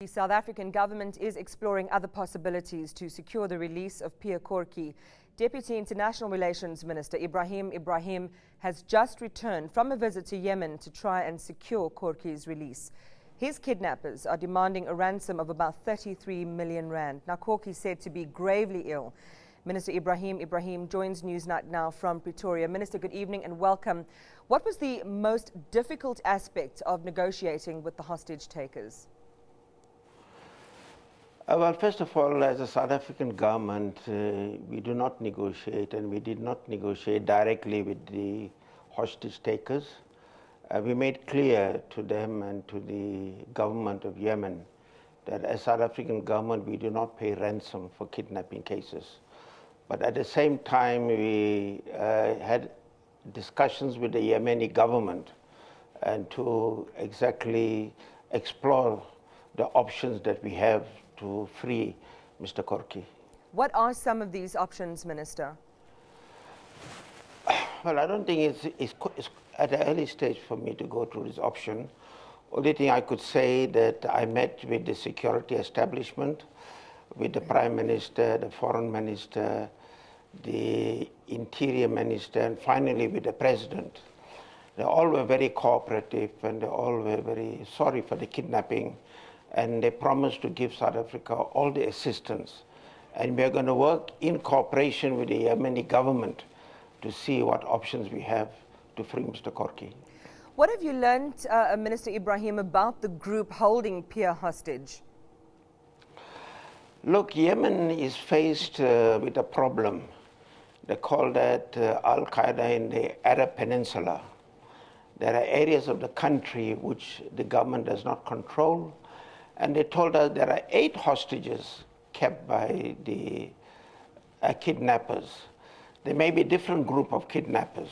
The South African government is exploring other possibilities to secure the release of Pierre Korkie. Deputy International Relations Minister Ebrahim has just returned from a visit to Yemen to try and secure Korkie's release. His kidnappers are demanding a ransom of about 33 million rand. Now, Korkie is said to be gravely ill. Minister Ebrahim joins Newsnight now from Pretoria. Minister, good evening and welcome. What was the most difficult aspect of negotiating with the hostage takers? Well, first of all, as a South African government, we do not negotiate, and we did not negotiate directly with the hostage takers. We made clear to them and to the government of Yemen that as South African government, we do not pay ransom for kidnapping cases. But at the same time, we had discussions with the Yemeni government and to exactly explore the options that we have to free Mr. Korkie. What are some of these options, Minister? Well, I don't think it's at an early stage for me to go through this option. Only thing I could say that I met with the security establishment, with the Prime Minister, the Foreign Minister, the Interior Minister, and finally with the President. They all were very cooperative and they all were very sorry for the kidnapping, and they promised to give South Africa all the assistance. And we're going to work in cooperation with the Yemeni government to see what options we have to free Mr. Korkie. What have you learned, Minister Ebrahim, about the group holding Pierre hostage? Look, Yemen is faced with a problem. They call that Al-Qaeda in the Arab Peninsula. There are areas of the country which the government does not control, and they told us there are 8 hostages kept by the kidnappers. There may be a different group of kidnappers.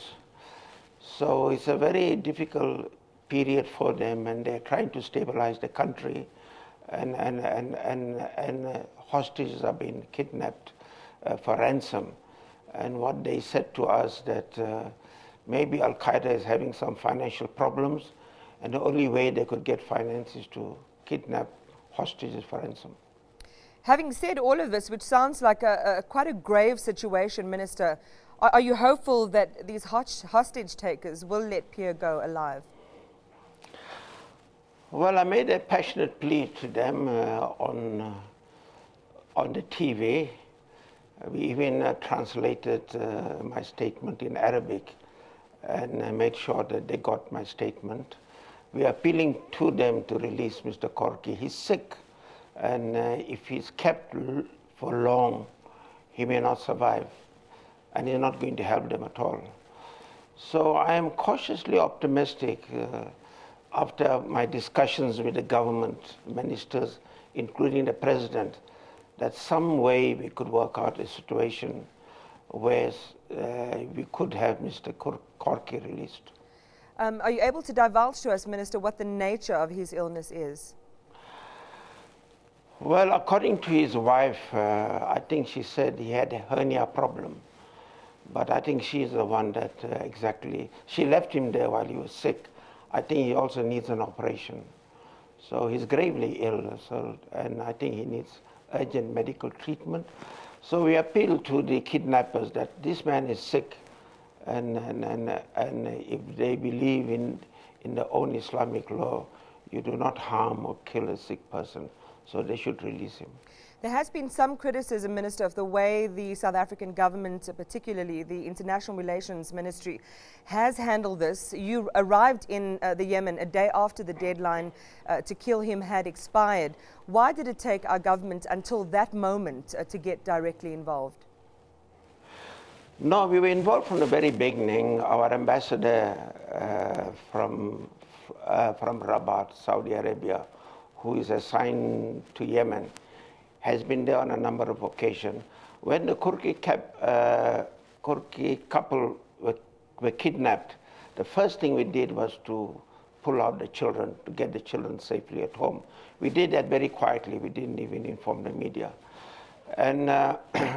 So it's a very difficult period for them, and they're trying to stabilize the country, and hostages are being kidnapped for ransom. And what they said to us that maybe Al-Qaeda is having some financial problems, and the only way they could get finance is to kidnap hostages for ransom. Having said all of this, which sounds like quite a grave situation, Minister, are you hopeful that these hostage takers will let Pierre go alive? Well, I made a passionate plea to them on the TV. We even translated my statement in Arabic and made sure that they got my statement. We are appealing to them to release Mr. Korkie. He's sick, and if he's kept for long, he may not survive, and he's not going to help them at all. So I am cautiously optimistic after my discussions with the government ministers, including the President, that some way we could work out a situation where we could have Mr. Korkie released. Are you able to divulge to us, Minister, what the nature of his illness is? Well, according to his wife, I think she said he had a hernia problem. But I think she's the one that exactly, she left him there while he was sick. I think he also needs an operation. So he's gravely ill, and I think he needs urgent medical treatment. So we appeal to the kidnappers that this man is sick, and if they believe in the own Islamic law, you do not harm or kill a sick person, so they should release him. There has been some criticism, Minister, of the way the South African government, particularly the International Relations Ministry, has handled this. You arrived in the Yemen a day after the deadline to kill him had expired. Why did it take our government until that moment to get directly involved? No, we were involved from the very beginning. Our ambassador from Rabat, Saudi Arabia, who is assigned to Yemen, has been there on a number of occasions. When the Korkie couple were kidnapped, the first thing we did was to pull out the children, to get the children safely at home. We did that very quietly. We didn't even inform the media. And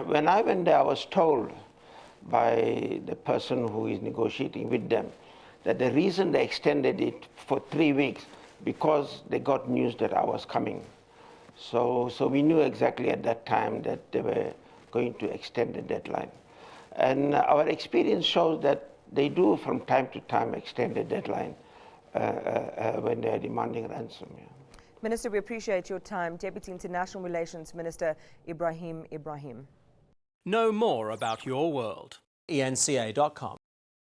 when I went there, I was told by the person who is negotiating with them that the reason they extended it for 3 weeks because they got news that I was coming. So we knew exactly at that time that they were going to extend the deadline. And our experience shows that they do from time to time extend the deadline when they are demanding ransom. Yeah. Minister, we appreciate your time. Deputy International Relations Minister Ebrahim. Know more about your world. eNCA.com.